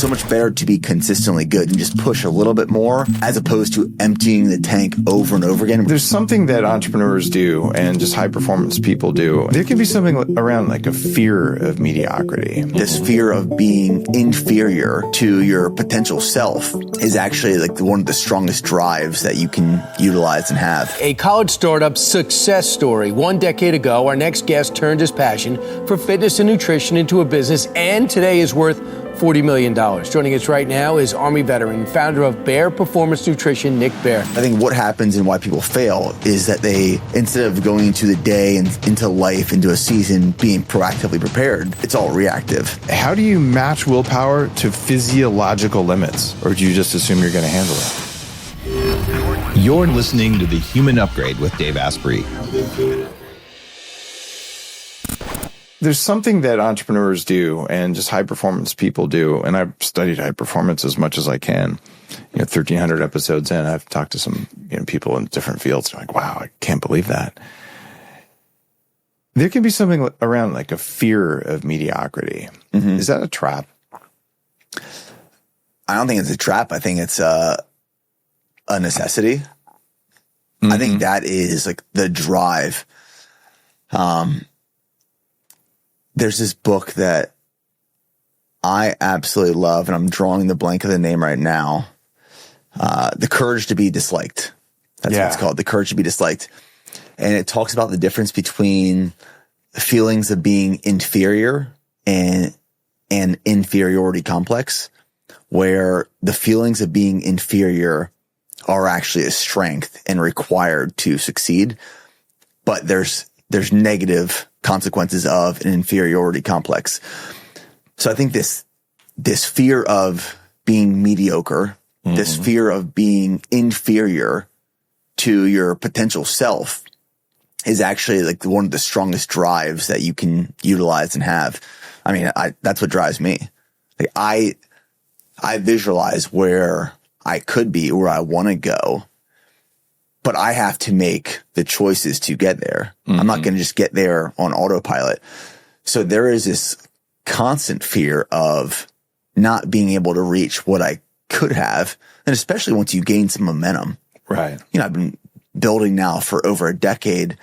so much better to be consistently good and just push a little bit more as opposed to emptying the tank over and over again. There's something that entrepreneurs do and just high performance people do. There can be something around like a fear of mediocrity. This fear of being inferior to your potential self is actually like one of the strongest drives that you can utilize and have. A college startup success story. 1 decade ago, our next guest turned his passion for fitness and nutrition into a business, and today is worth $40 million. Joining us right now is Army veteran, founder of Bear Performance Nutrition, Nick Bear. I think what happens and why people fail is that they, instead of going into the day and into life, into a season, being proactively prepared, it's all reactive. How do you match willpower to physiological limits? Or do you just assume you're going to handle it? You're listening to The Human Upgrade with Dave Asprey. There's something that entrepreneurs do and just high performance people do. And I've studied high performance as much as I can. 1,300 episodes in, I've talked to some people in different fields. They're like, wow, I can't believe that. There can be something around like a fear of mediocrity. Mm-hmm. Is that a trap? I don't think it's a trap. I think it's a necessity. Mm-hmm. I think that is like the drive. There's this book that I absolutely love, and I'm drawing the blank of the name right now. The Courage to be Disliked. That's what it's called. The Courage to be Disliked. And it talks about the difference between feelings of being inferior and an inferiority complex, where the feelings of being inferior are actually a strength and required to succeed. But there's negative consequences of an inferiority complex. So I think this fear of being mediocre, mm-hmm. this fear of being inferior to your potential self is actually like one of the strongest drives that you can utilize and have. I mean, that's what drives me. Like I visualize where I could be, where I want to go, but I have to make the choices to get there. Mm-hmm. I'm not going to just get there on autopilot. So there is this constant fear of not being able to reach what I could have. And especially once you gain some momentum. Right. I've been building now for over a decade.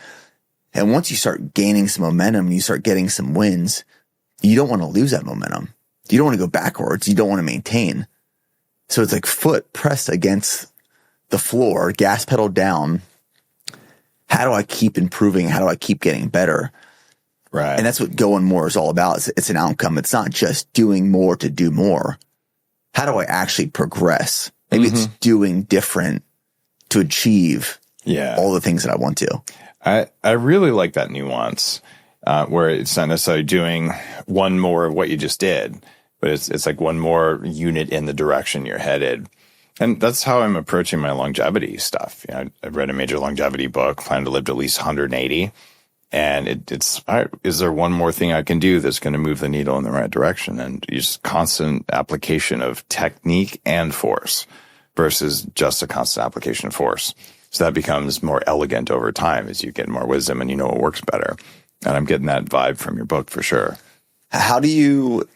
And once you start gaining some momentum, you start getting some wins, you don't want to lose that momentum. You don't want to go backwards. You don't want to maintain. So it's like foot pressed against the floor, gas pedal down. How do I keep improving? How do I keep getting better? Right. And that's what going more is all about. It's an outcome. It's not just doing more to do more. How do I actually progress? Maybe mm-hmm. it's doing different to achieve all the things that I want to. I really like that nuance where it's not necessarily doing one more of what you just did, but it's like one more unit in the direction you're headed. And that's how I'm approaching my longevity stuff. I've read a major longevity book, plan to live to at least 180. And it's all right, is there one more thing I can do that's going to move the needle in the right direction? And just constant application of technique and force versus just a constant application of force. So that becomes more elegant over time as you get more wisdom and you know what works better. And I'm getting that vibe from your book for sure. How do you,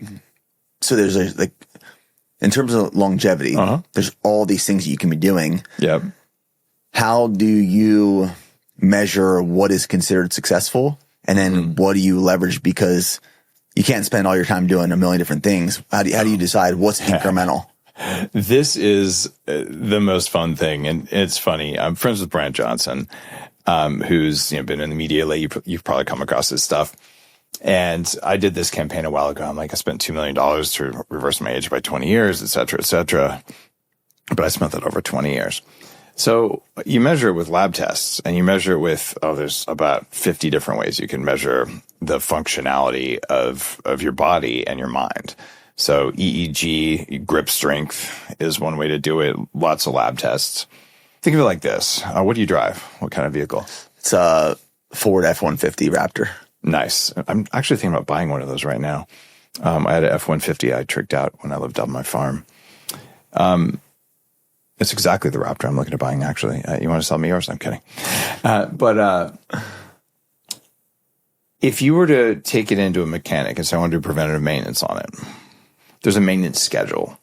so there's in terms of longevity, there's all these things that you can be doing. Yep. How do you measure what is considered successful? And then what do you leverage? Because you can't spend all your time doing a million different things. How do you decide what's incremental? This is the most fun thing. And it's funny. I'm friends with Brant Johnson, who's been in the media lately. You've probably come across his stuff. And I did this campaign a while ago. I'm like, I spent $2 million to reverse my age by 20 years, et cetera, et cetera. But I spent that over 20 years. So you measure it with lab tests and you measure it with, there's about 50 different ways you can measure the functionality of your body and your mind. So EEG, grip strength is one way to do it. Lots of lab tests. Think of it like this. What do you drive? What kind of vehicle? It's a Ford F-150 Raptor. Nice. I'm actually thinking about buying one of those right now. I had an F-150 I tricked out when I lived on my farm. It's exactly the Raptor I'm looking at buying, actually. You want to sell me yours? I'm kidding. But if you were to take it into a mechanic and say, I want to do preventative maintenance on it, there's a maintenance schedule,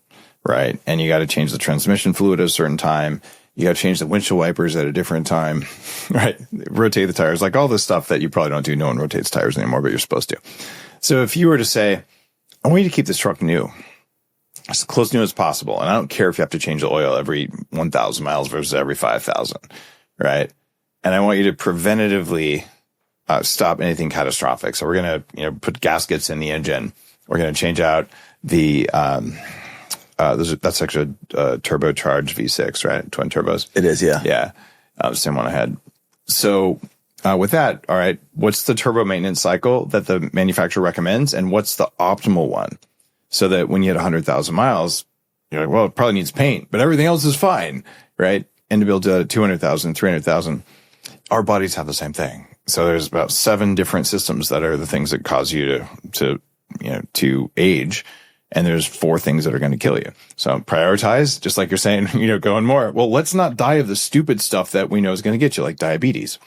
right? And you got to change the transmission fluid at a certain time. You got to change the windshield wipers at a different time, right? Rotate the tires, like all this stuff that you probably don't do. No one rotates tires anymore, but you're supposed to. So if you were to say, I want you to keep this truck new, as close to new as possible. And I don't care if you have to change the oil every 1,000 miles versus every 5,000, right? And I want you to preventatively stop anything catastrophic. So we're going to, put gaskets in the engine. We're going to change out the, that's actually a turbocharged V6, right? Twin turbos. It is, yeah. Yeah. Same one I had. So with that, all right, what's the turbo maintenance cycle that the manufacturer recommends? And what's the optimal one? So that when you hit 100,000 miles, you're like, well, it probably needs paint, but everything else is fine, right? And to build 200,000, 300,000, our bodies have the same thing. So there's about 7 different systems that are the things that cause you to age. And there's 4 things that are going to kill you. So prioritize, just like you're saying, going more. Well, let's not die of the stupid stuff that we know is going to get you, like diabetes,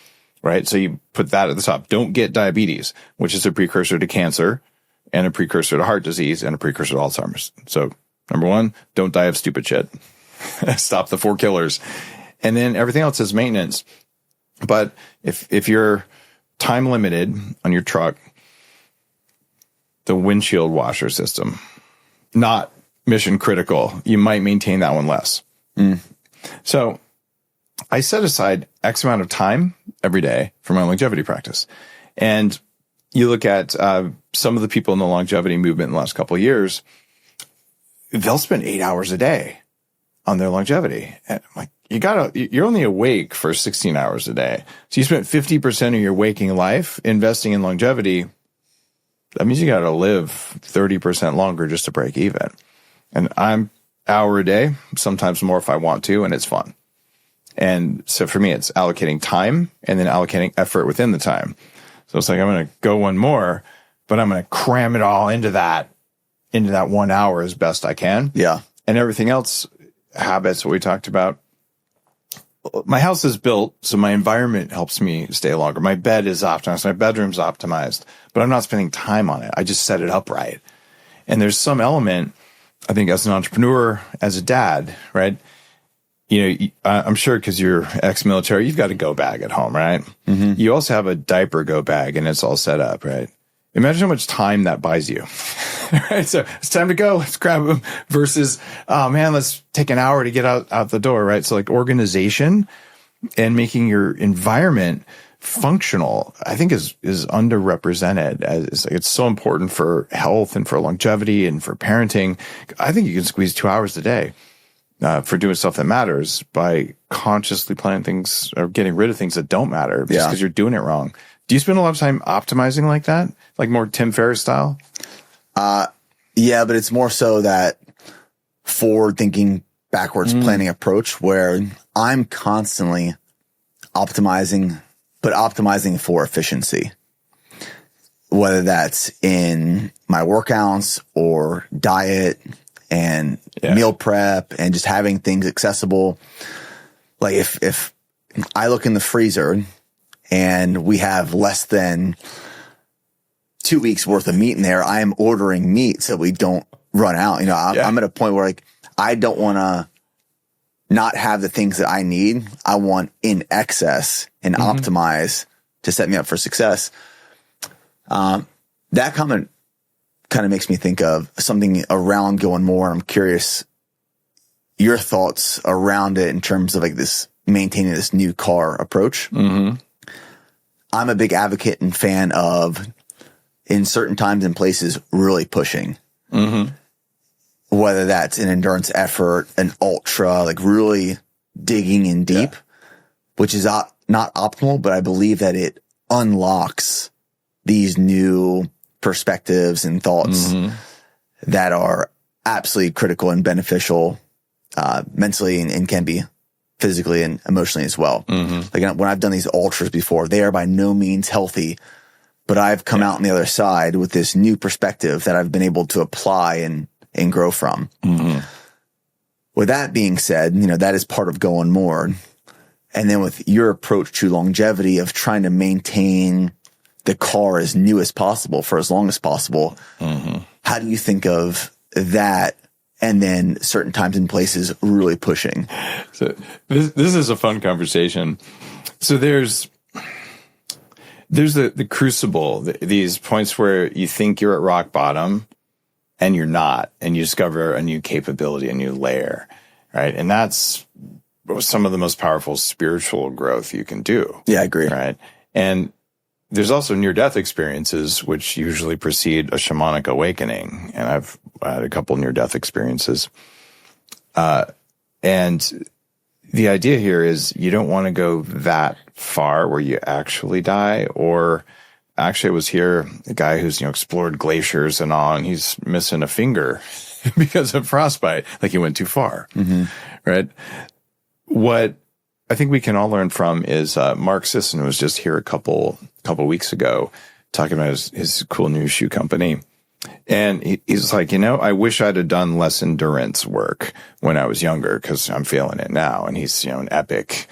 right? So you put that at the top. Don't get diabetes, which is a precursor to cancer and a precursor to heart disease and a precursor to Alzheimer's. So number 1, don't die of stupid shit. Stop the 4 killers. And then everything else is maintenance. But if you're time limited on your truck, the windshield washer system, not mission critical, you might maintain that one less. So I set aside X amount of time every day for my longevity practice. And you look at some of the people in the longevity movement in the last couple of years, they'll spend 8 hours a day on their longevity. And I'm like, you're only awake for 16 hours a day. So you spent 50% of your waking life investing in longevity. That means you got to live 30% longer just to break even. And I'm hour a day, sometimes more if I want to, and it's fun. And so for me, it's allocating time and then allocating effort within the time. So it's like, I'm going to go one more, but I'm going to cram it all into that 1 hour as best I can. Yeah. And everything else, habits, what we talked about. My house is built, so my environment helps me stay longer. My bed is optimized. My bedroom's optimized, but I'm not spending time on it. I just set it up right. And there's some element, I think, as an entrepreneur, as a dad, right? I'm sure because you're ex-military, you've got a go bag at home, right? Mm-hmm. You also have a diaper go bag, and it's all set up, right? Imagine how much time that buys you, right? So it's time to go. Let's grab them versus, oh man, let's take an hour to get out the door, right? So like organization and making your environment functional, I think is underrepresented. It's so important for health and for longevity and for parenting. I think you can squeeze 2 hours a day for doing stuff that matters by consciously planning things or getting rid of things that don't matter just because you're doing it wrong. Do you spend a lot of time optimizing like that? Like more Tim Ferriss style? Yeah, but it's more so that forward thinking, backwards planning approach where I'm constantly optimizing, but optimizing for efficiency. Whether that's in my workouts or diet and meal prep and just having things accessible. Like if I look in the freezer and we have less than 2 weeks worth of meat in there, I am ordering meat so we don't run out. I'm at a point where like, I don't want to not have the things that I need. I want in excess and optimize to set me up for success. That comment kind of makes me think of something around going more. I'm curious your thoughts around it in terms of like this maintaining this new car approach. Mm-hmm. I'm a big advocate and fan of, in certain times and places, really pushing. Mm-hmm. Whether that's an endurance effort, an ultra, like really digging in deep, which is not optimal, but I believe that it unlocks these new perspectives and thoughts that are absolutely critical and beneficial mentally and can be physically and emotionally as well. Like when I've done these ultras before, they are by no means healthy, but I've come out on the other side with this new perspective that I've been able to apply and grow from. With that being said, that is part of going more. And then with your approach to longevity of trying to maintain the car as new as possible for as long as possible, how do you think of that, and then certain times and places really pushing. So this is a fun conversation. So there's the crucible, these points where you think you're at rock bottom and you're not, and you discover a new capability, a new layer, right? And that's some of the most powerful spiritual growth you can do. Yeah, I agree. Right. And there's also near-death experiences, which usually precede a shamanic awakening. And I've had a couple near-death experiences. And the idea here is you don't want to go that far where you actually die. Or actually, I was here, a guy who's, explored glaciers and all, and he's missing a finger because of frostbite. Like he went too far. Mm-hmm. Right. What I think we can all learn from is Mark Sisson was just here a couple weeks ago talking about his cool new shoe company. And he's like, I wish I'd have done less endurance work when I was younger because I'm feeling it now. And he's, an epic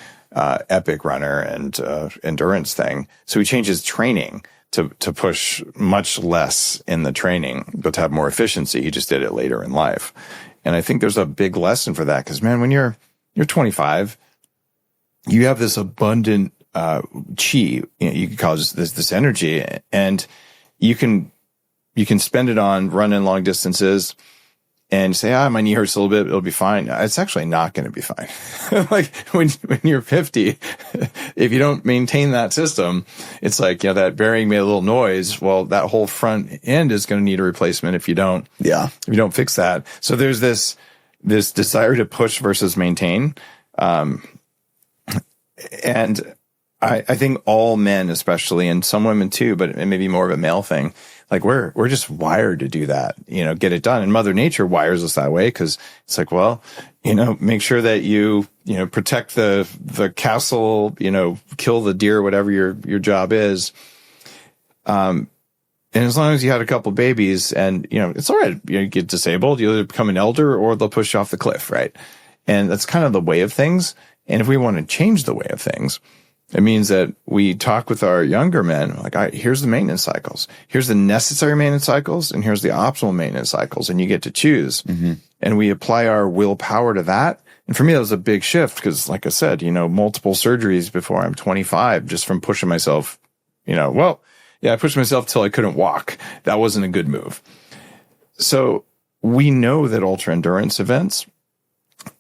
runner and endurance thing. So he changed his training to push much less in the training, but to have more efficiency. He just did it later in life. And I think there's a big lesson for that because, man, when you're 25, you have this abundant chi, you could call it this energy, and you can spend it on running long distances and say, my knee hurts a little bit, it'll be fine. It's actually not going to be fine. Like when you're 50, if you don't maintain that system, it's like, that bearing made a little noise. Well, that whole front end is going to need a replacement if you don't fix that. So there's this desire to push versus maintain. And I think all men, especially, and some women too, but it may be more of a male thing. Like we're just wired to do that, get it done. And Mother Nature wires us that way because it's like, well, make sure that you protect the castle, kill the deer, whatever your job is. And as long as you had a couple babies and, it's all right. You get disabled, you either become an elder or they'll push you off the cliff, right? And that's kind of the way of things. And if we want to change the way of things, it means that we talk with our younger men, like, all right, here's the maintenance cycles. Here's the necessary maintenance cycles, and here's the optimal maintenance cycles, and you get to choose. Mm-hmm. And we apply our willpower to that. And for me, that was a big shift because, like I said, multiple surgeries before I'm 25 just from pushing myself, I pushed myself till I couldn't walk. That wasn't a good move. So we know that ultra endurance events,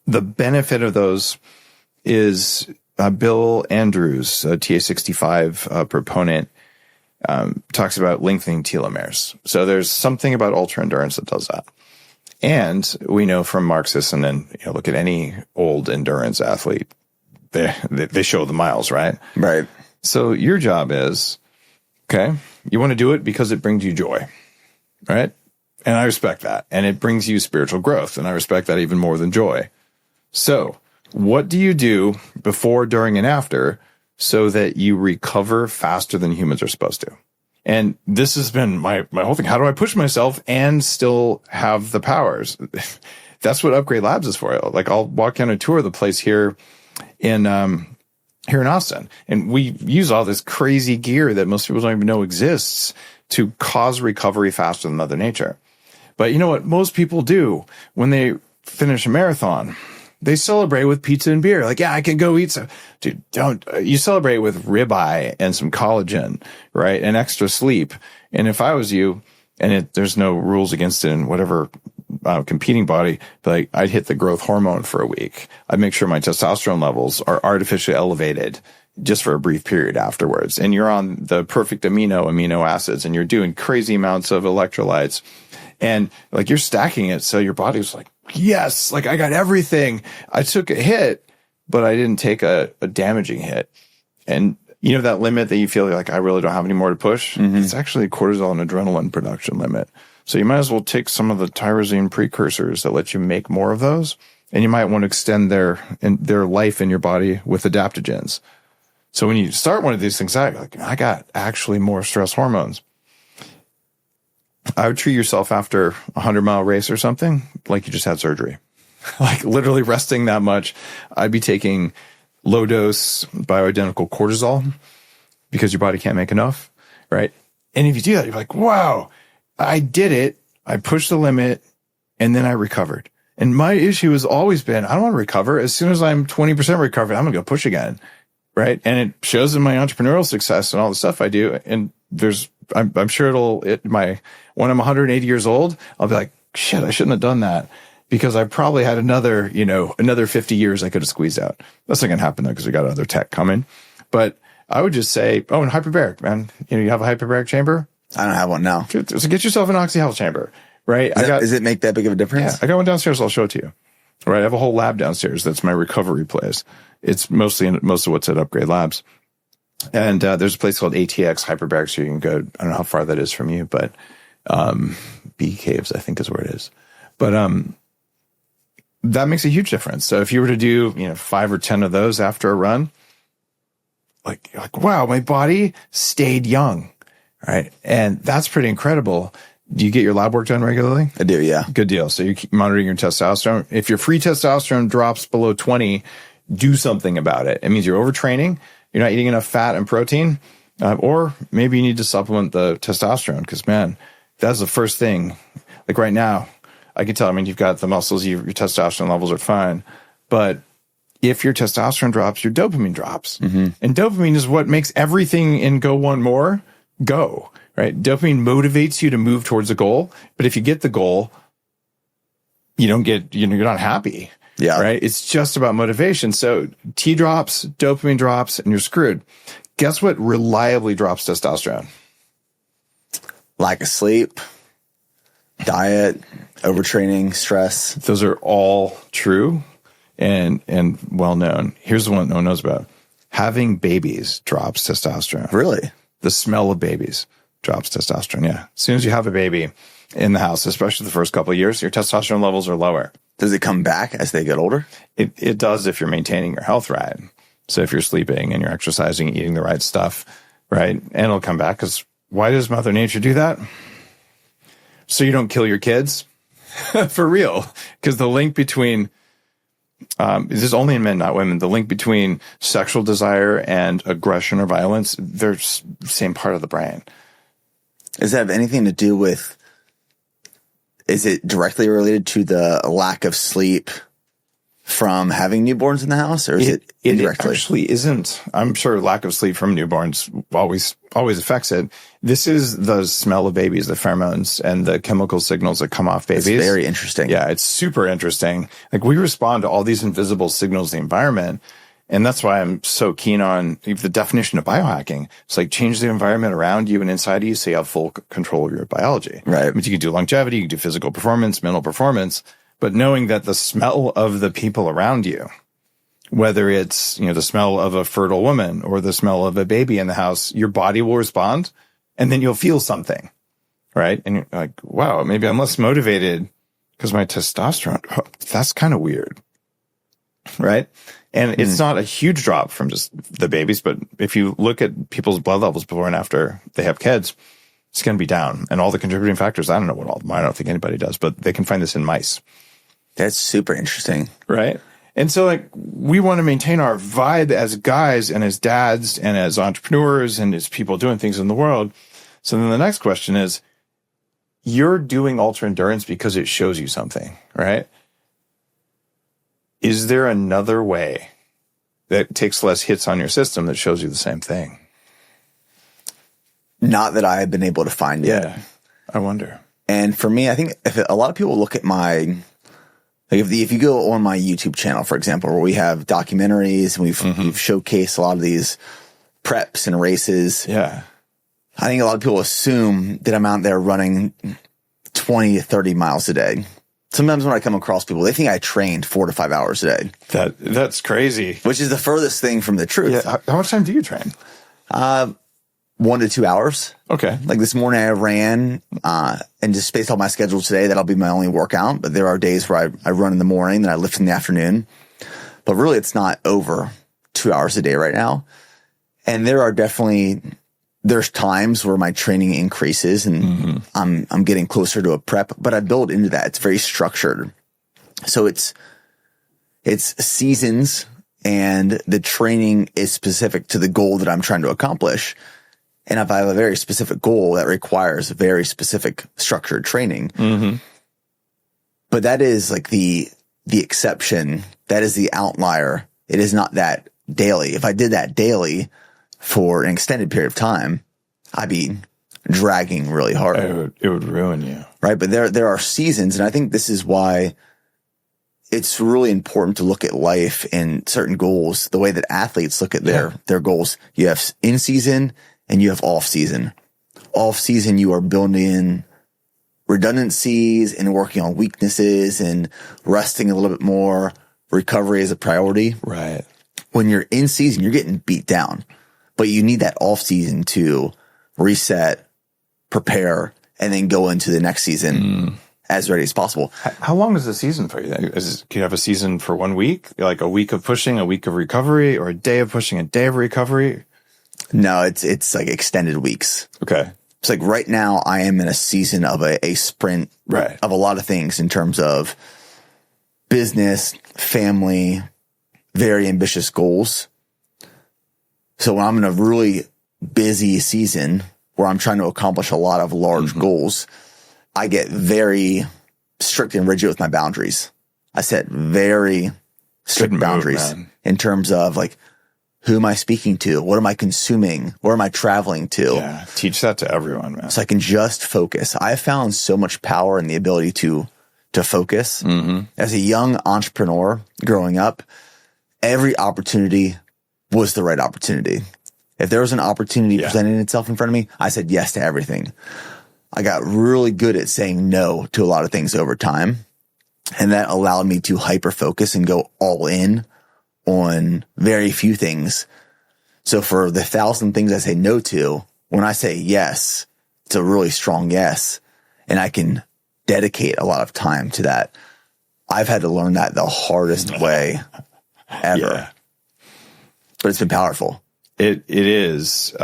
the benefit of those is Bill Andrews, a TA65 proponent, talks about lengthening telomeres. So there's something about ultra endurance that does that. And we know from Mark Sisson, and look at any old endurance athlete, they show the miles, right? Right. So your job is, okay, you want to do it because it brings you joy, right? And I respect that. And it brings you spiritual growth. And I respect that even more than joy. So what do you do before, during, and after so that you recover faster than humans are supposed to? And this has been my whole thing. How do I push myself and still have the powers? That's what Upgrade Labs is for. Like I'll walk on a tour of the place here in Austin, and we use all this crazy gear that most people don't even know exists to cause recovery faster than Mother Nature. But you know what most people do when they finish a marathon? They celebrate with pizza and beer. Like, yeah, I can go eat some. Dude, you celebrate with ribeye and some collagen, right? And extra sleep. And if I was you, and there's no rules against it in whatever competing body, but like, I'd hit the growth hormone for a week. I'd make sure my testosterone levels are artificially elevated just for a brief period afterwards. And you're on the perfect amino acids, and you're doing crazy amounts of electrolytes. And like, you're stacking it. So your body's like, yes, like I got everything. I took a hit, but I didn't take a damaging hit. And that limit that you feel like I really don't have any more to push, it's actually a cortisol and adrenaline production limit. So you might as well take some of the tyrosine precursors that let you make more of those. And you might want to extend their life in your body with adaptogens. So when you start one of these things out, you're like, I got actually more stress hormones. I would treat yourself after a 100-mile race or something like you just had surgery, like literally resting that much. I'd be taking low dose bioidentical cortisol because your body can't make enough, right? And if you do that, you're like, wow, I did it. I pushed the limit and then I recovered. And my issue has always been, I don't want to recover. As soon as I'm 20% recovered, I'm going to go push again. Right. And it shows in my entrepreneurial success and all the stuff I do. And I'm sure when I'm 180 years old, I'll be like, shit, I shouldn't have done that, because I probably had another 50 years I could have squeezed out. That's not going to happen though, because we got other tech coming. But I would just say, and hyperbaric, man. You have a hyperbaric chamber? I don't have one now. So get yourself an oxy-health chamber. Right. Does it make that big of a difference? Yeah, I got one downstairs. I'll show it to you. Right. I have a whole lab downstairs. That's my recovery place. It's most of what's at Upgrade Labs. And there's a place called ATX Hyperbaric. So you can go, I don't know how far that is from you, but Bee Caves, I think is where it is. But that makes a huge difference. So if you were to do, 5 or 10 of those after a run, like, wow, my body stayed young. Right. And that's pretty incredible. Do you get your lab work done regularly? I do, yeah. Good deal. So you keep monitoring your testosterone. If your free testosterone drops below 20, do something about it. It means you're overtraining, you're not eating enough fat and protein, or maybe you need to supplement the testosterone, because, man, that's the first thing. Like right now, I can tell, you've got the muscles, your testosterone levels are fine. But if your testosterone drops, your dopamine drops. Mm-hmm. And dopamine is what makes everything in Go One More go. Right? Dopamine motivates you to move towards a goal. But if you get the goal, you're not happy. Yeah. Right. It's just about motivation. So T drops, dopamine drops, and you're screwed. Guess what reliably drops testosterone? Lack of sleep, diet, overtraining, stress. Those are all true and well known. Here's the one no one knows about. Having babies drops testosterone. Really? The smell of babies drops testosterone. Yeah. As soon as you have a baby in the house, especially the first couple of years, your testosterone levels are lower. Does it come back as they get older? It does if you're maintaining your health right. So if you're sleeping and you're exercising, eating the right stuff, right? And it'll come back, because why does Mother Nature do that? So you don't kill your kids. For real. Because the link between, this is only in men, not women, the link between sexual desire and aggression or violence, they're the same part of the brain. Does that have anything to do with, is it directly related to the lack of sleep from having newborns in the house, or is it indirectly? It actually isn't. I'm sure lack of sleep from newborns always affects it. This is the smell of babies, the pheromones and the chemical signals that come off babies. It's very interesting. Yeah, it's super interesting. Like, we respond to all these invisible signals in the environment. And that's why I'm so keen on the definition of biohacking. It's like, change the environment around you and inside you so you have full control of your biology. Right. I mean, you can do longevity, you can do physical performance, mental performance, but knowing that the smell of the people around you, whether it's, the smell of a fertile woman or the smell of a baby in the house, your body will respond, and then you'll feel something, right? And you're like, wow, maybe I'm less motivated because my testosterone, that's kind of weird, right? And it's not a huge drop from just the babies, but if you look at people's blood levels before and after they have kids, it's going to be down. And all the contributing factors, I don't know what all of them are. I don't think anybody does, but they can find this in mice. That's super interesting. Right. And so, like, we want to maintain our vibe as guys and as dads and as entrepreneurs and as people doing things in the world. So then the next question is, you're doing ultra endurance because it shows you something, right? Is there another way that takes less hits on your system that shows you the same thing? Not that I have been able to find yet. Yeah, I wonder. And for me, I think if a lot of people look at my, like if you go on my YouTube channel, for example, where we have documentaries and we've showcased a lot of these preps and races. Yeah. I think a lot of people assume that I'm out there running 20 to 30 miles a day. Sometimes when I come across people, they think I trained 4 to 5 hours a day. That's crazy. Which is the furthest thing from the truth. Yeah. How much time do you train? 1 to 2 hours. Okay. Like this morning I ran, and just based on my schedule today, that'll be my only workout. But there are days where I run in the morning, then I lift in the afternoon. But really it's not over 2 hours a day right now. And there's times where my training increases and I'm getting closer to a prep, but I build into that. It's very structured. So it's seasons, and the training is specific to the goal that I'm trying to accomplish. And if I have a very specific goal that requires very specific structured training, But that is like the exception. That is the outlier. It is not that daily. If I did that daily for an extended period of time, I'd be dragging really hard. It would ruin you. Right. But there are seasons. And I think this is why it's really important to look at life and certain goals the way that athletes look at their goals. You have in season and you have off season. Off season, you are building in redundancies and working on weaknesses and resting a little bit more. Recovery is a priority. Right. When you're in season, you're getting beat down, but you need that off season to reset, prepare, and then go into the next season as ready as possible. How long is the season for you? Can you have a season for 1 week, like a week of pushing, a week of recovery, or a day of pushing, a day of recovery? No, it's like extended weeks. Okay. It's like right now I am in a season of a sprint of a lot of things in terms of business, family, very ambitious goals. So when I'm in a really busy season where I'm trying to accomplish a lot of large goals, I get very strict and rigid with my boundaries. I set very strict boundaries in terms of like, who am I speaking to? What am I consuming? Where am I traveling to? Yeah, teach that to everyone, man. So I can just focus. I found so much power in the ability to focus. As a young entrepreneur growing up, every opportunity was the right opportunity. If there was an opportunity presenting itself in front of me, I said yes to everything. I got really good at saying no to a lot of things over time. And that allowed me to hyper focus and go all in on very few things. So for the 1,000 things I say no to, when I say yes, it's a really strong yes. And I can dedicate a lot of time to that. I've had to learn that the hardest way ever. Yeah. But it's been powerful. It is.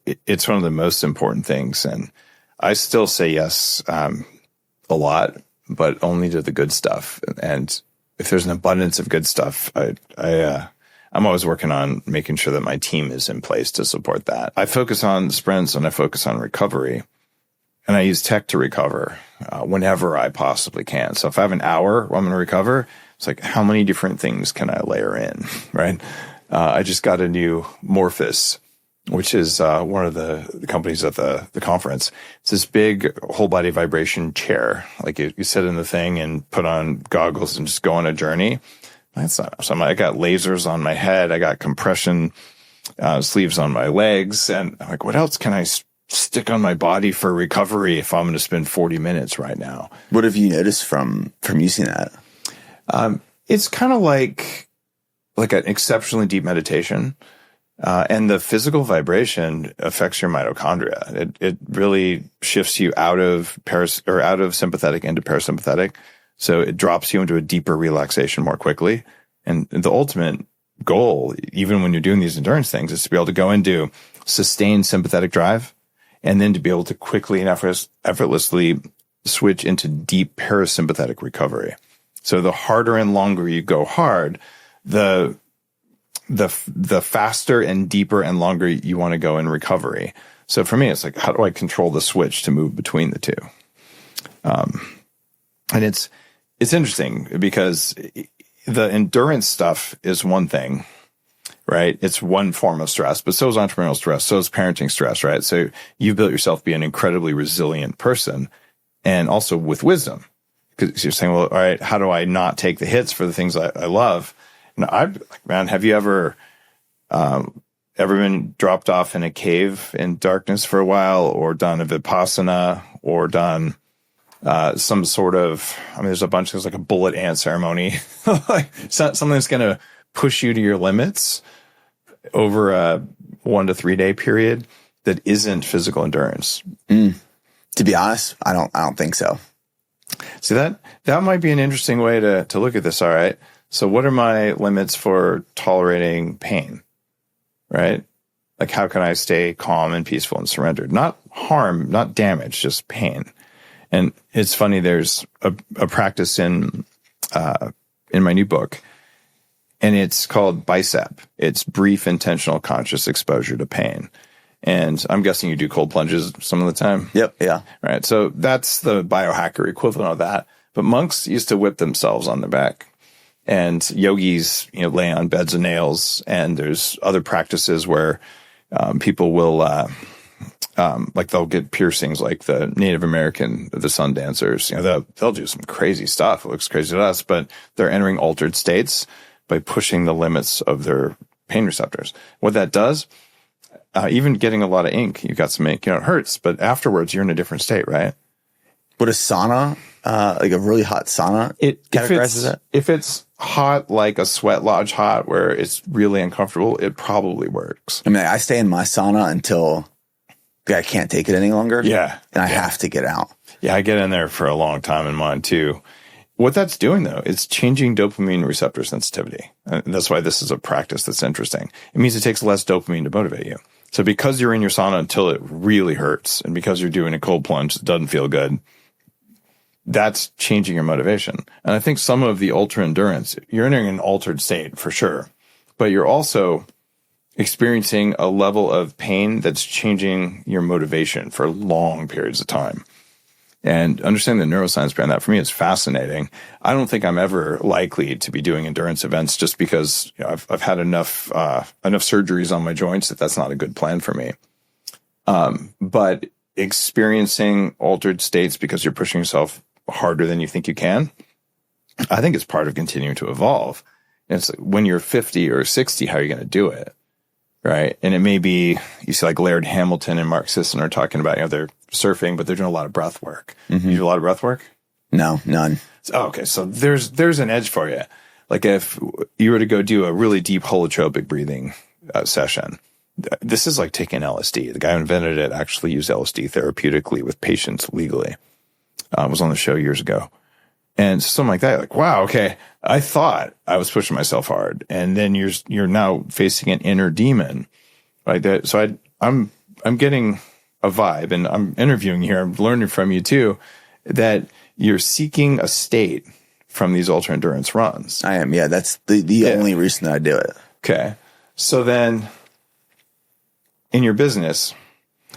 It's one of the most important things. And I still say yes a lot, but only to the good stuff. And if there's an abundance of good stuff, I'm always working on making sure that my team is in place to support that. I focus on sprints and I focus on recovery, and I use tech to recover whenever I possibly can. So if I have an hour where I'm going to recover, it's like, how many different things can I layer in, right? I just got a new Morphus, which is one of the companies at the conference. It's this big whole body vibration chair. Like you sit in the thing and put on goggles and just go on a journey. That's not awesome. I got lasers on my head. I got compression sleeves on my legs. And I'm like, what else can I stick on my body for recovery if I'm going to spend 40 minutes right now? What have you noticed from using that? It's kind of like an exceptionally deep meditation. And the physical vibration affects your mitochondria. It really shifts you out of sympathetic into parasympathetic. So it drops you into a deeper relaxation more quickly. And the ultimate goal, even when you're doing these endurance things, is to be able to go into sustained sympathetic drive and then to be able to quickly and effortlessly switch into deep parasympathetic recovery. So the harder and longer you go hard, the faster and deeper and longer you want to go in recovery. So for me, it's like, how do I control the switch to move between the two? And it's interesting because the endurance stuff is one thing, right? It's one form of stress, but so is entrepreneurial stress. So is parenting stress, right? So you've built yourself to be an incredibly resilient person, and also with wisdom, because you're saying, well, all right, how do I not take the hits for the things I love? And man, have you ever been dropped off in a cave in darkness for a while, or done a Vipassana, or done some sort of, there's like a bullet ant ceremony, like something that's going to push you to your limits over a 1 to 3 day period that isn't physical endurance. To be honest, I don't think so. See, that might be an interesting way to look at this. All right. So what are my limits for tolerating pain, right? Like, how can I stay calm and peaceful and surrendered? Not harm, not damage, just pain. And it's funny, there's a practice in my new book, and it's called BICEP. It's brief, intentional, conscious exposure to pain. And I'm guessing you do cold plunges some of the time. Yep. Yeah. Right. So that's the biohacker equivalent of that. but monks used to whip themselves on their back. And yogis, lay on beds of nails. And there's other practices where people will, like they'll get piercings, like the Native American, the sun dancers. They'll do some crazy stuff. It looks crazy to us, but they're entering altered states by pushing the limits of their pain receptors. What that does, even getting a lot of ink, you got some ink, it hurts, but afterwards you're in a different state, right? Would a sauna, like a really hot sauna, categorizes that? If it's hot, like a sweat lodge hot, where it's really uncomfortable, it probably works. I mean, I stay in my sauna until I can't take it any longer. Yeah. And I have to get out. Yeah, I get in there for a long time in mine too. What that's doing, though, it's changing dopamine receptor sensitivity. And that's why this is a practice that's interesting. It means it takes less dopamine to motivate you. So because you're in your sauna until it really hurts, and because you're doing a cold plunge that doesn't feel good, that's changing your motivation. And I think some of the ultra endurance, you're entering an altered state for sure, but you're also experiencing a level of pain that's changing your motivation for long periods of time. And understanding the neuroscience behind that, for me, is fascinating. I don't think I'm ever likely to be doing endurance events just because I've had enough surgeries on my joints that's not a good plan for me. But experiencing altered states because you're pushing yourself harder than you think you can, I think it's part of continuing to evolve. And it's when you're 50 or 60, how are you going to do it? Right. And it may be, you see like Laird Hamilton and Mark Sisson are talking about, they're surfing, but they're doing a lot of breath work. Mm-hmm. You do a lot of breath work? No, none. Okay. So there's an edge for you. Like if you were to go do a really deep holotropic breathing session, this is like taking LSD. The guy who invented it actually used LSD therapeutically with patients legally. Was on the show years ago. And something like that, like, wow, okay, I thought I was pushing myself hard. And then you're now facing an inner demon like that. So I'm getting a vibe, and I'm interviewing here. I'm learning from you too, that you're seeking a state from these ultra endurance runs. I am. Yeah. That's the only reason that I do it. Okay. So then in your business,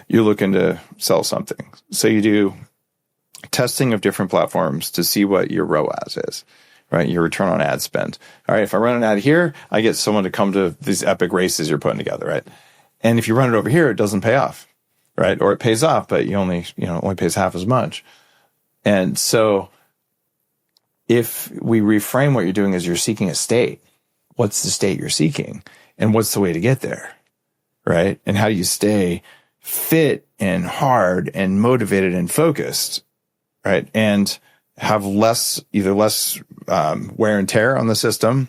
you're looking to sell something. So you do testing of different platforms to see what your ROAS is, right? Your return on ad spend. All right. If I run an ad here, I get someone to come to these epic races you're putting together, right? And if you run it over here, it doesn't pay off, right? Or it pays off, but only pays half as much. And so if we reframe what you're doing as you're seeking a state, what's the state you're seeking? And what's the way to get there, right? And how do you stay fit and hard and motivated and focused, right? And have either less wear and tear on the system,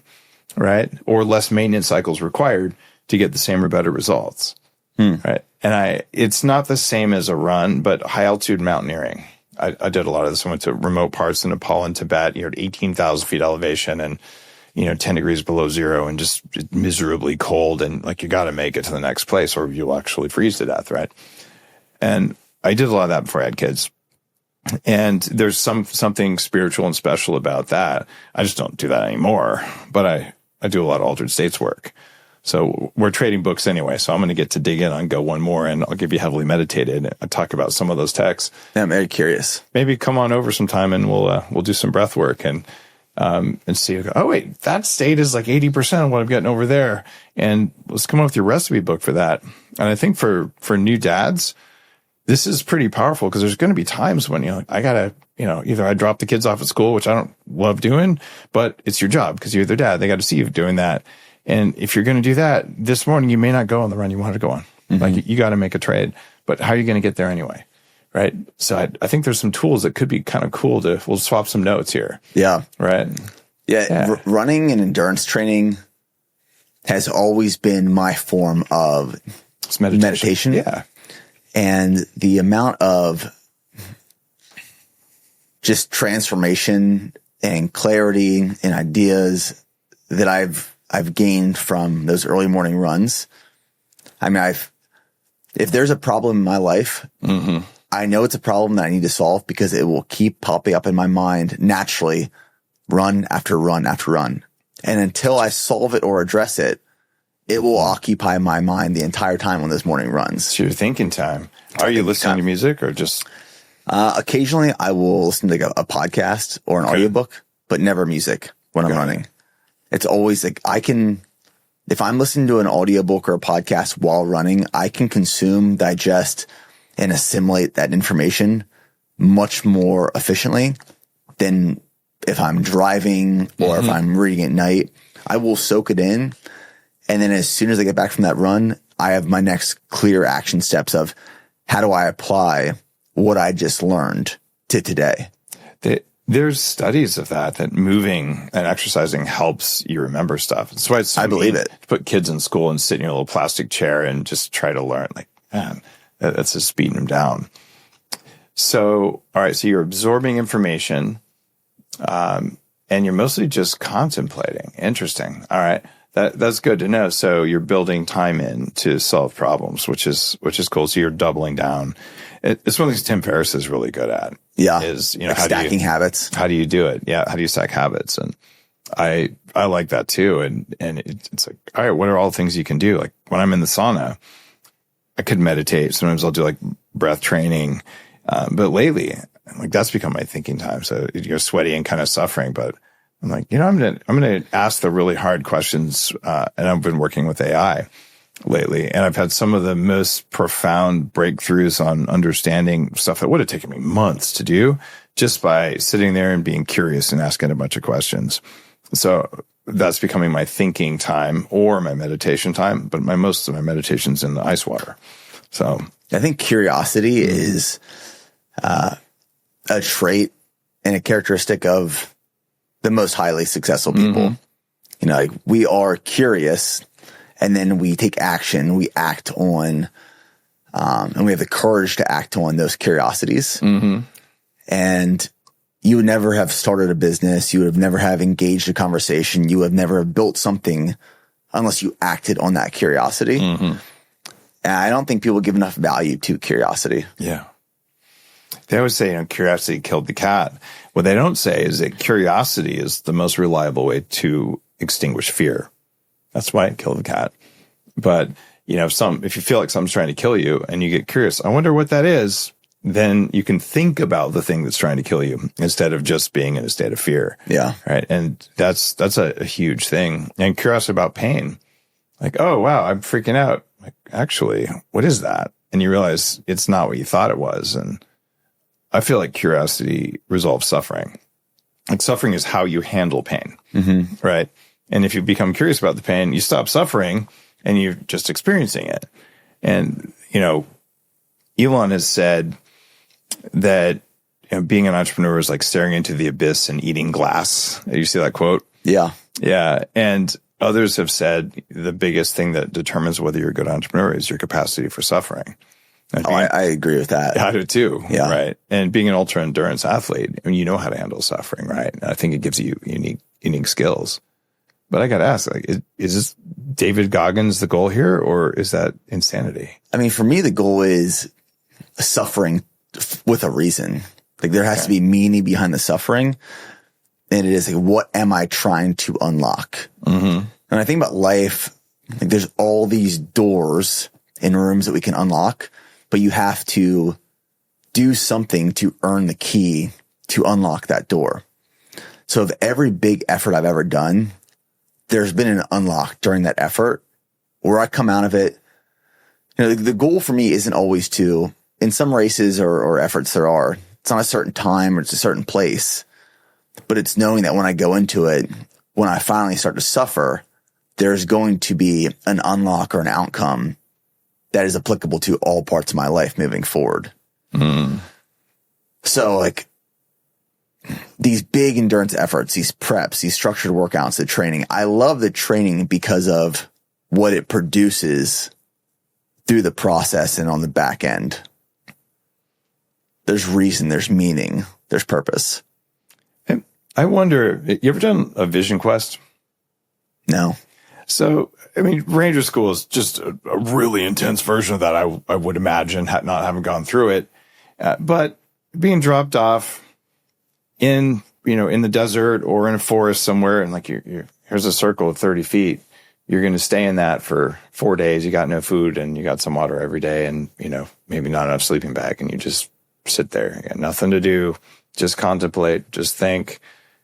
right? Or less maintenance cycles required to get the same or better results, right? And it's not the same as a run, but high altitude mountaineering. I did a lot of this. I went to remote parts in Nepal and Tibet, at 18,000 feet elevation and, 10 degrees below zero and just miserably cold. And like, you got to make it to the next place or you'll actually freeze to death, right? And I did a lot of that before I had kids. And there's something spiritual and special about that. I just don't do that anymore, but I do a lot of altered states work. So we're trading books anyway. So I'm going to get to dig in on Go One More, and I'll give you Heavily Meditated. I talk about some of those texts. Yeah, I'm very curious. Maybe come on over sometime and we'll do some breath work and see, oh wait, that state is like 80% of what I'm getting over there. And let's come up with your recipe book for that. And I think for new dads, this is pretty powerful because there's going to be times when, I gotta, either I drop the kids off at school, which I don't love doing, but it's your job because you're their dad. They got to see you doing that. And if you're going to do that this morning, you may not go on the run you wanted to go on. Mm-hmm. Like you got to make a trade, but how are you going to get there anyway? Right. So I think there's some tools that could be kind of cool we'll swap some notes here. Yeah. Right. Yeah. Running and endurance training has always been my form of meditation. Yeah. And the amount of just transformation and clarity and ideas that I've gained from those early morning runs. I mean, if there's a problem in my life, mm-hmm. I know it's a problem that I need to solve because it will keep popping up in my mind naturally, run after run after run. And until I solve it or address it, it will occupy my mind the entire time on those morning runs. It's your thinking time. Are you listening to music or just? Occasionally I will listen to like a podcast or an audiobook, but never music when I'm running. It's always like if I'm listening to an audiobook or a podcast while running, I can consume, digest, and assimilate that information much more efficiently than if I'm driving or if I'm reading at night. I will soak it in. And then as soon as I get back from that run, I have my next clear action steps of how do I apply what I just learned to today. There's studies of that moving and exercising helps you remember stuff. That's why it's so I believe it. Put kids in school and sit in your little plastic chair and just try to learn. Like, man, that's just speeding them down. So, all right. So you're absorbing information, and you're mostly just contemplating. Interesting. All right. That's good to know. So you're building time in to solve problems, which is cool. So you're doubling down. It's one of the things Tim Ferriss is really good at. Yeah. Is, like stacking habits. How do you do it? Yeah. How do you stack habits? And I like that too. And it's like, all right, what are all the things you can do? Like when I'm in the sauna, I could meditate. Sometimes I'll do like breath training. But lately, like that's become my thinking time. So you're sweaty and kind of suffering, but I'm like, I'm going to ask the really hard questions. And I've been working with AI lately, and I've had some of the most profound breakthroughs on understanding stuff that would have taken me months to do just by sitting there and being curious and asking a bunch of questions. So that's becoming my thinking time or my meditation time, but most of my meditation's in the ice water. So I think curiosity is a trait and a characteristic of the most highly successful people. Like we are curious, and then we take action, we act on, and we have the courage to act on those curiosities. And you would never have started a business. You would have never have engaged a conversation. You would have never built something unless you acted on that curiosity. And I don't think people give enough value to curiosity. Yeah. They always say, curiosity killed the cat. What they don't say is that curiosity is the most reliable way to extinguish fear. That's why it killed the cat. But, if you feel like something's trying to kill you and you get curious, I wonder what that is, then you can think about the thing that's trying to kill you instead of just being in a state of fear. Yeah. Right. And that's a huge thing. And curiosity about pain. Like, oh, wow, I'm freaking out. Like, actually, what is that? And you realize it's not what you thought it was. And I feel like curiosity resolves suffering. Like suffering is how you handle pain. Right. And if you become curious about the pain, you stop suffering and you're just experiencing it. And, Elon has said that being an entrepreneur is like staring into the abyss and eating glass. You see that quote? Yeah. Yeah. And others have said the biggest thing that determines whether you're a good entrepreneur is your capacity for suffering. I agree with that. I do too. Yeah. Right. And being an ultra endurance athlete, you know how to handle suffering, right? And I think it gives you unique skills. But I got to ask, like, is this David Goggins the goal here, or is that insanity? I mean, for me, the goal is suffering with a reason. Like there has to be meaning behind the suffering. And it is like, what am I trying to unlock? And I think about life, like there's all these doors in rooms that we can unlock, but you have to do something to earn the key to unlock that door. So of every big effort I've ever done, there's been an unlock during that effort where I come out of it. The goal for me isn't always to, in some races or efforts it's not a certain time or it's a certain place, but it's knowing that when I go into it, when I finally start to suffer, there's going to be an unlock or an outcome that is applicable to all parts of my life moving forward. So like these big endurance efforts, these preps, these structured workouts, the training, I love the training because of what it produces through the process and on the back end. There's reason, there's meaning, there's purpose. I wonder, you ever done a vision quest? No. So, I mean, Ranger School is just a really intense version of that. I would imagine, not having gone through it, but being dropped off in the desert or in a forest somewhere, and like here's a circle of 30 feet. You're going to stay in that for 4 days. You got no food and you got some water every day, and maybe not enough sleeping bag, and you just sit there. You got nothing to do. Just contemplate, just think.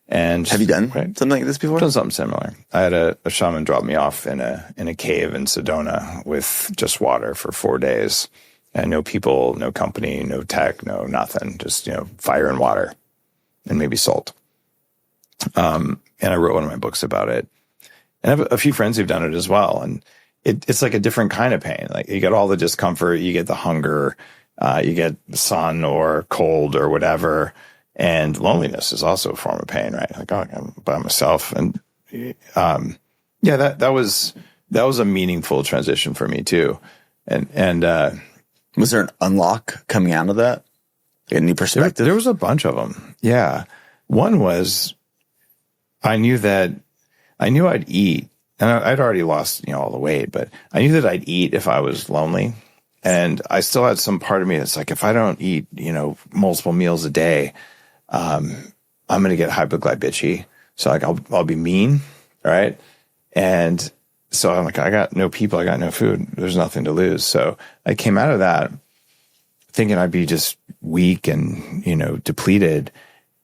And have you done something like this before? I've done something similar. I had a shaman drop me off in a cave in Sedona with just water for 4 days, and no people, no company, no tech, no nothing. Just, fire and water and maybe salt. And I wrote one of my books about it. And I have a few friends who've done it as well. And it's like a different kind of pain. Like you get all the discomfort, you get the hunger, you get sun or cold or whatever. And loneliness is also a form of pain, right? Like, oh, I'm by myself. And, that was a meaningful transition for me too. And was there an unlock coming out of that? A new perspective? There was a bunch of them. Yeah. One was, I knew I'd eat, and I'd already lost, all the weight, but I knew that I'd eat if I was lonely. And I still had some part of me that's like, if I don't eat, multiple meals a day, I'm going to get hypoglycemia. So like, I'll be mean. Right. And so I'm like, I got no people. I got no food. There's nothing to lose. So I came out of that thinking I'd be just weak and, depleted.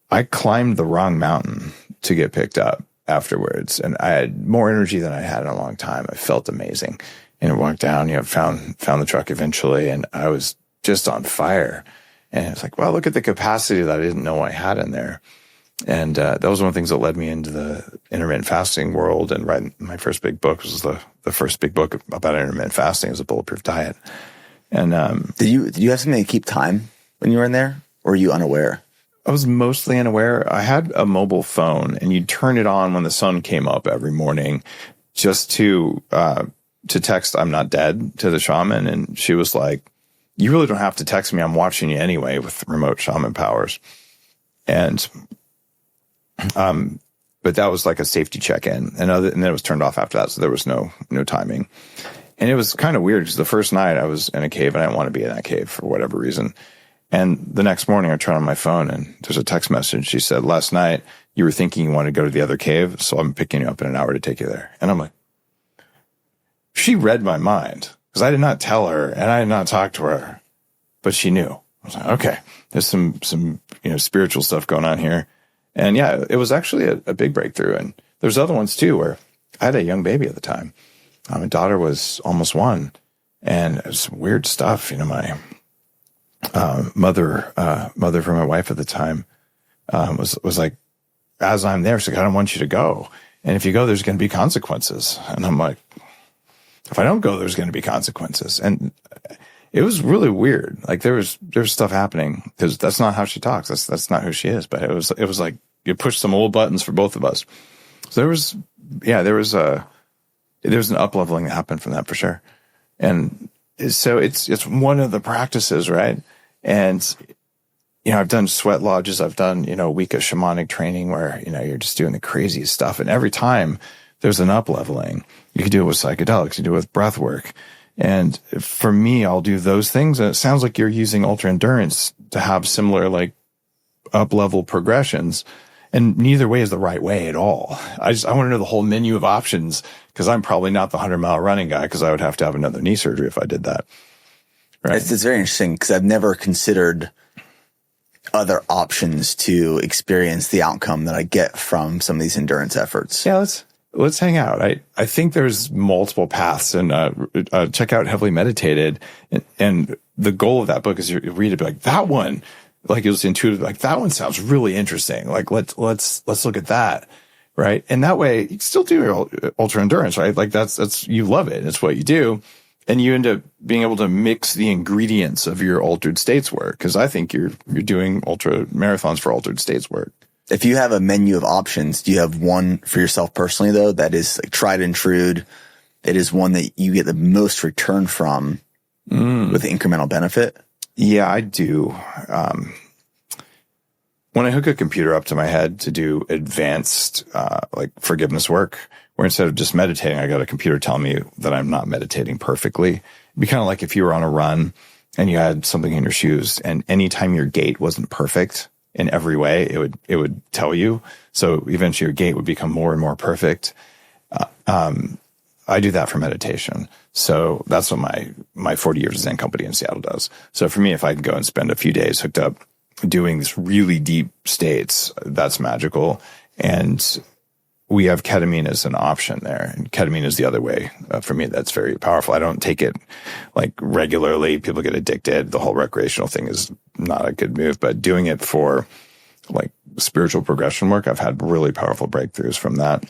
I climbed the wrong mountain to get picked up afterwards. And I had more energy than I had in a long time. I felt amazing. And I walked down, found the truck eventually. And I was just on fire. And it's like, well, look at the capacity that I didn't know I had in there. And that was one of the things that led me into the intermittent fasting world. And my first big book was the first big book about intermittent fasting. It was a Bulletproof Diet. And did you have something to keep time when you were in there, or were you unaware? I was mostly unaware. I had a mobile phone, and you'd turn it on when the sun came up every morning, just to text "I'm not dead" to the shaman. And she was like, "You really don't have to text me. I'm watching you anyway," with remote shaman powers. And but that was like a safety check-in, and then it was turned off after that. So there was no timing. And it was kind of weird because the first night I was in a cave and I didn't want to be in that cave for whatever reason. And the next morning I turned on my phone and there's a text message. She said, "Last night you were thinking you wanted to go to the other cave, so I'm picking you up in an hour to take you there." And I'm like, she read my mind because I did not tell her and I did not talk to her, but she knew. I was like, okay, there's some spiritual stuff going on here. And yeah, it was actually a big breakthrough. And there's other ones too, where I had a young baby at the time. My daughter was almost 1, and it was weird stuff. My mother for my wife at the time was like, as I'm there, she's like, "I don't want you to go. And if you go, there's going to be consequences." And I'm like, if I don't go, there's going to be consequences. And it was really weird. Like there was stuff happening because that's not how she talks. That's not who she is. But it was like you pushed some old buttons for both of us. So there was an up-leveling that happened from that for sure. And so it's one of the practices, right? And, I've done sweat lodges. I've done, a week of shamanic training where, you're just doing the craziest stuff. And every time there's an up-leveling. You can do it with psychedelics. You do it with breath work. And for me, I'll do those things. And it sounds like you're using ultra endurance to have similar like up-level progressions. And neither way is the right way at all. I want to know the whole menu of options because I'm probably not the 100-mile running guy because I would have to have another knee surgery if I did that. Right. It's very interesting because I've never considered other options to experience the outcome that I get from some of these endurance efforts. Yeah, let's hang out. I think there's multiple paths, and check out Heavily Meditated. And the goal of that book is you read it, be like, that one, like it was intuitive, like that one sounds really interesting. Like let's look at that. Right. And that way you can still do your ultra endurance, right? Like that's, you love it. It's what you do. And you end up being able to mix the ingredients of your altered states work. Cause I think you're doing ultra marathons for altered states work. If you have a menu of options, do you have one for yourself personally though, that is like tried and true? That is one that you get the most return from with incremental benefit? Yeah, I do. When I hook a computer up to my head to do advanced, like forgiveness work, where instead of just meditating, I got a computer telling me that I'm not meditating perfectly. It'd be kind of like if you were on a run and you had something in your shoes, and anytime your gait wasn't perfect in every way, it would tell you. So eventually your gait would become more and more perfect. I do that for meditation. So that's what my 40 years Zen company in Seattle does. So for me, if I can go and spend a few days hooked up doing this really deep states, that's magical. And we have ketamine as an option there. And ketamine is the other way. For me, that's very powerful. I don't take it like regularly. People get addicted. The whole recreational thing is not a good move, but doing it for like spiritual progression work, I've had really powerful breakthroughs from that.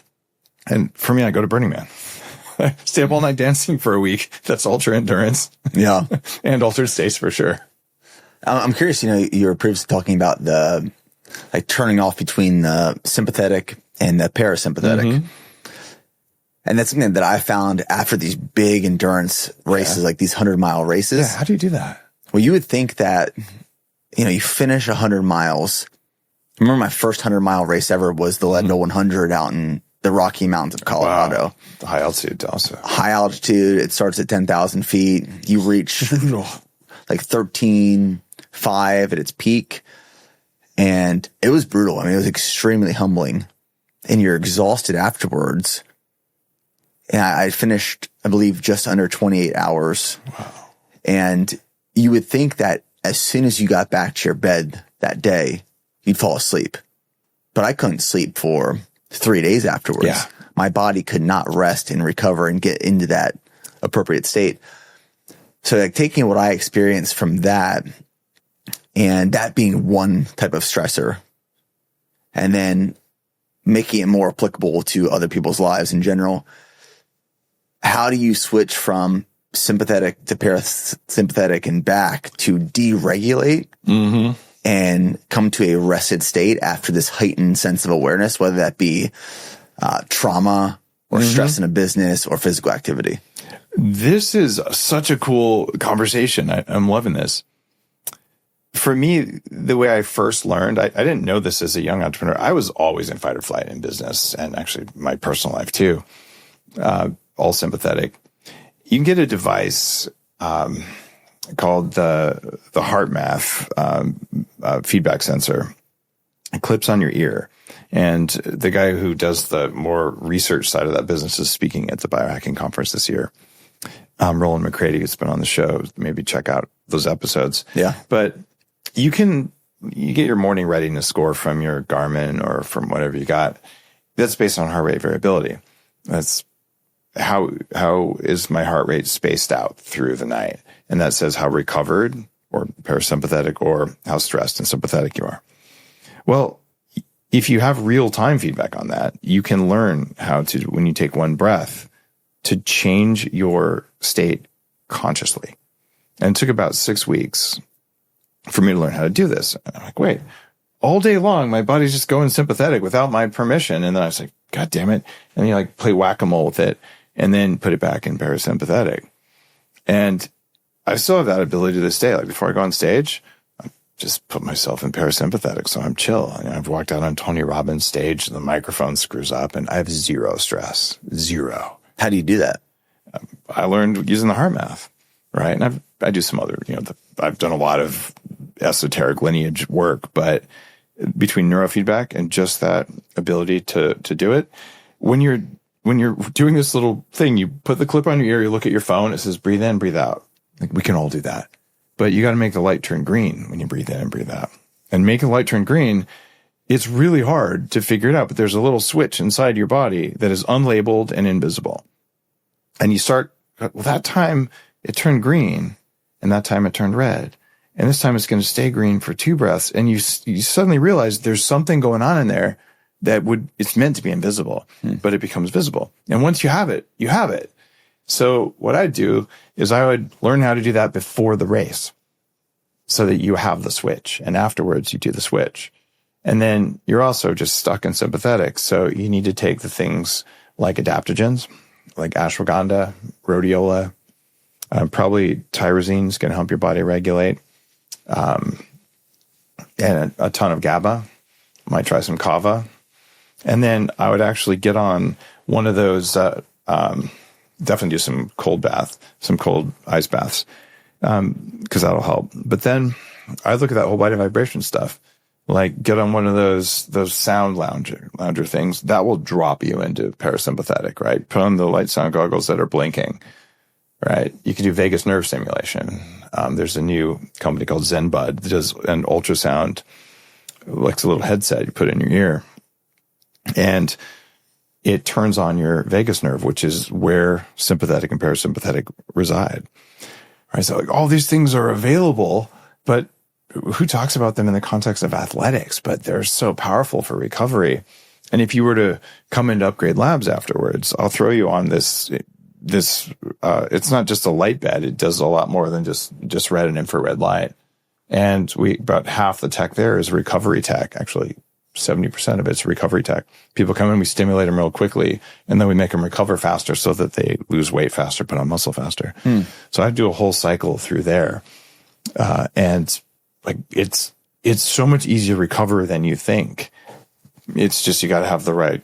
And for me, I go to Burning Man. I stay up all night dancing for a week. That's ultra endurance. Yeah. And altered states for sure. I'm curious, you were previously talking about the like turning off between the sympathetic and the parasympathetic. Mm-hmm. And that's something that I found after these big endurance races, like these 100-mile races. Yeah. How do you do that? Well, you would think that, you finish 100 miles. I remember my first 100-mile race ever was the Leadville 100 out in the Rocky Mountains of Colorado. Wow. The high altitude also. High altitude. It starts at 10,000 feet. You reach like 13.5 at its peak. And it was brutal. I mean, it was extremely humbling. And you're exhausted afterwards. And I finished, I believe, just under 28 hours. Wow. And you would think that as soon as you got back to your bed that day, you'd fall asleep. But I couldn't sleep for 3 days afterwards. Yeah. My body could not rest and recover and get into that appropriate state. So like taking what I experienced from that and that being one type of stressor and then making it more applicable to other people's lives in general. How do you switch from sympathetic to parasympathetic and back to deregulate and come to a rested state after this heightened sense of awareness, whether that be trauma or stress in a business or physical activity? This is such a cool conversation. I'm loving this. For me, the way I first learned, I didn't know this as a young entrepreneur. I was always in fight or flight in business and actually my personal life too, all sympathetic. You can get a device called the HeartMath feedback sensor. It clips on your ear. And the guy who does the more research side of that business is speaking at the biohacking conference this year. Roland McCready has been on the show. Maybe check out those episodes. Yeah. But you get your morning readiness score from your Garmin or from whatever you got. That's based on heart rate variability. That's how is my heart rate spaced out through the night? And that says how recovered or parasympathetic or how stressed and sympathetic you are. Well, if you have real time feedback on that, you can learn how to, when you take one breath, to change your state consciously. And it took about 6 weeks for me to learn how to do this. And I'm like, wait, all day long, my body's just going sympathetic without my permission. And then I was like, God damn it. And you like play whack-a-mole with it and then put it back in parasympathetic. And I still have that ability to this day. Like before I go on stage, I just put myself in parasympathetic. So I'm chill. And I've walked out on Tony Robbins' stage and the microphone screws up and I have zero stress. Zero. How do you do that? I learned using the HeartMath, right? And I do some other, I've done a lot of esoteric lineage work, but between neurofeedback and just that ability to do it, when you're doing this little thing, you put the clip on your ear, you look at your phone, it says breathe in, breathe out. Like we can all do that, but you got to make the light turn green when you breathe in and breathe out. And making the light turn green, it's really hard to figure it out, but there's a little switch inside your body that is unlabeled and invisible. And you start, well, that time it turned green and that time it turned red. And this time it's going to stay green for 2 breaths. And you suddenly realize there's something going on in there that it's meant to be invisible, but it becomes visible. And once you have it, you have it. So what I do is I would learn how to do that before the race so that you have the switch. And afterwards you do the switch. And then you're also just stuck in sympathetic. So you need to take the things like adaptogens, like ashwagandha, rhodiola, probably tyrosine is going to help your body regulate. And a ton of GABA. Might try some kava. And then I would actually get on one of those, definitely do some cold ice baths, because that'll help. But then I look at that whole body vibration stuff. like get on one of those sound lounger things that will drop you into parasympathetic, right? Put on the light sound goggles that are blinking, right? You can do vagus nerve stimulation. There's a new company called ZenBud that does an ultrasound, like a little headset you put in your ear, and it turns on your vagus nerve, which is where sympathetic and parasympathetic reside. Right? So like all these things are available, but who talks about them in the context of athletics? But they're so powerful for recovery. And if you were to come into Upgrade Labs afterwards, I'll throw you on this, it's not just a light bed. It does a lot more than just red and infrared light. And about half the tech there is recovery tech. Actually, 70% of it's recovery tech. People come in, we stimulate them real quickly, and then we make them recover faster so that they lose weight faster, put on muscle faster. So I do a whole cycle through there. And like, it's so much easier to recover than you think. It's just, you got to have the right,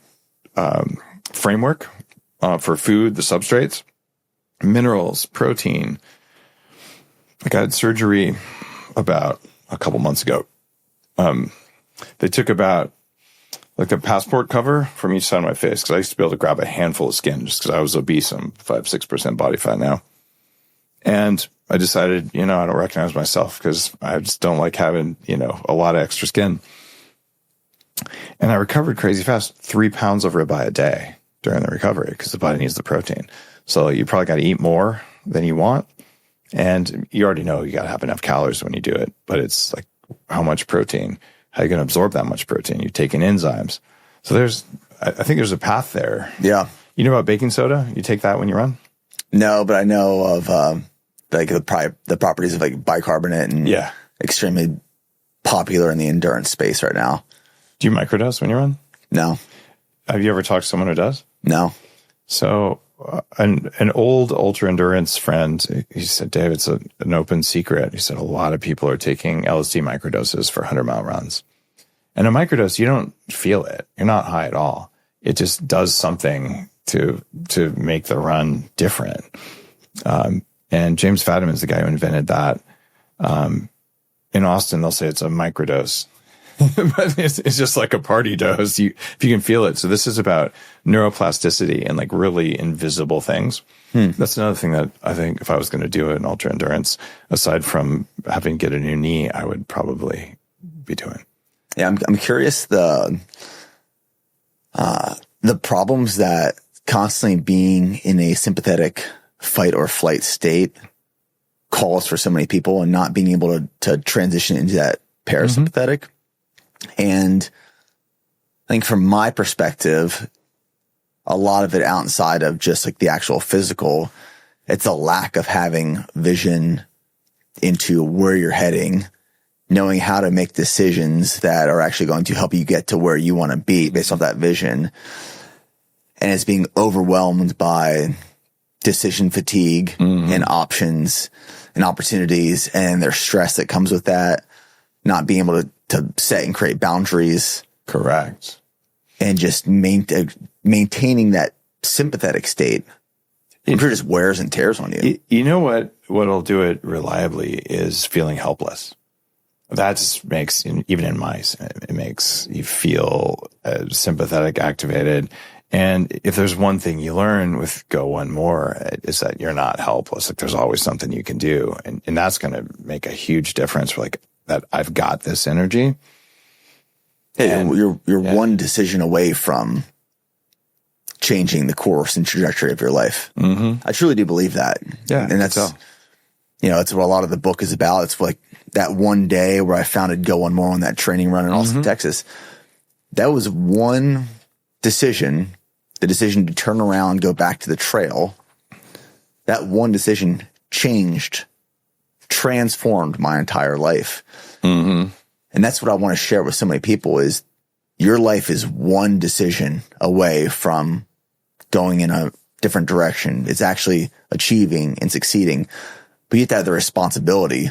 framework, for food, the substrates, minerals, protein. Like I had surgery about a couple months ago. They took about like the passport cover from each side of my face, because I used to be able to grab a handful of skin just because I was obese. I'm 5-6% body fat now. And I decided, I don't recognize myself because I just don't like having, a lot of extra skin. And I recovered crazy fast, 3 pounds of ribeye a day during the recovery because the body needs the protein. So you probably got to eat more than you want. And you already know you got to have enough calories when you do it, but it's like how much protein. How are you going to absorb that much protein? You take in enzymes. So I think there's a path there. Yeah. You know about baking soda? You take that when you run? No, but I know of like the properties of like bicarbonate and extremely popular in the endurance space right now. Do you microdose when you run? No. Have you ever talked to someone who does? No. So an old ultra endurance friend, he said, Dave, it's an open secret. He said a lot of people are taking LSD microdoses for 100-mile runs. And a microdose, you don't feel it. You're not high at all. It just does something to make the run different. And James Fadiman's the guy who invented that. In Austin, they'll say it's a microdose. But it's just like a party dose. If you can feel it. So this is about neuroplasticity and like really invisible things. That's another thing that I think if I was going to do an ultra endurance, aside from having to get a new knee, I would probably be doing. Yeah. I'm curious the problems that constantly being in a sympathetic fight or flight state calls for so many people, and not being able to transition into that parasympathetic. And I think from my perspective, a lot of it outside of just like the actual physical, it's a lack of having vision into where you're heading, knowing how to make decisions that are actually going to help you get to where you want to be based off that vision. And it's being overwhelmed by decision fatigue and options and opportunities, and there's stress that comes with that, not being able to set and create boundaries. Correct. And just maintaining that sympathetic state. I'm sure it just wears and tears on you. You know what'll do it reliably is feeling helpless. That just makes, even in mice, it makes you feel sympathetic, activated. And if there's one thing you learn with Go One More, is that you're not helpless. Like there's always something you can do. And that's going to make a huge difference for like that. I've got this energy. And you're one decision away from changing the course and trajectory of your life. I truly do believe that. Yeah. And that's, it's what a lot of the book is about. It's like that one day where I founded Go One More on that training run in Austin, Texas. That was one decision, the decision to turn around, go back to the trail. That one decision transformed my entire life. And that's what I want to share with so many people is your life is one decision away from going in a different direction. It's actually achieving and succeeding, but you have to have the responsibility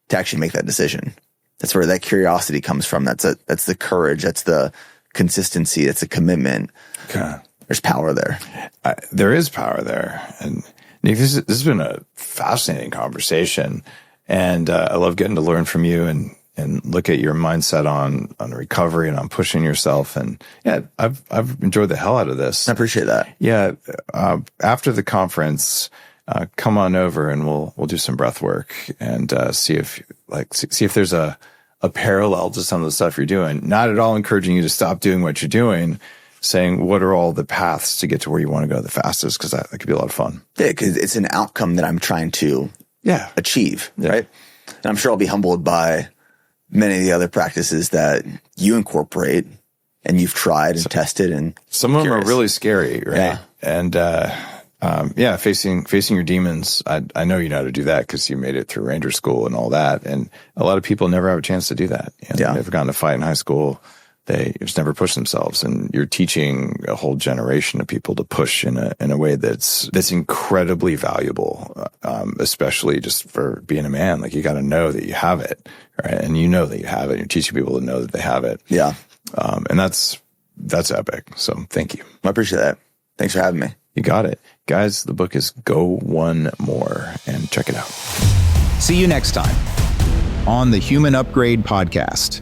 to actually make that decision. That's where that curiosity comes from. That's the courage. That's the consistency. That's a commitment. Okay. There's power there. There is power there. And Nick, this has been a fascinating conversation, and I love getting to learn from you. And look at your mindset on recovery and on pushing yourself. And yeah, I've enjoyed the hell out of this. I appreciate that. Yeah. After the conference, come on over and we'll do some breath work and see if there's a parallel to some of the stuff you're doing. Not at all encouraging you to stop doing what you're doing, saying what are all the paths to get to where you want to go the fastest, because that could be a lot of fun. Yeah, because it's an outcome that I'm trying to achieve, right? And I'm sure I'll be humbled by many of the other practices that you incorporate and you've tried and tested. And some of them are really scary, right? Yeah. And facing your demons. I know you know how to do that because you made it through Ranger School and all that. And a lot of people never have a chance to do that. They've never gotten to fight in high school. They just never push themselves. And you're teaching a whole generation of people to push in a way that's incredibly valuable, especially just for being a man. Like, you got to know that you have it, right? And you know that you have it. You're teaching people to know that they have it. Yeah. And that's epic. So thank you. I appreciate that. Thanks for having me. You got it. Guys, the book is Go One More, and check it out. See you next time on the Human Upgrade Podcast.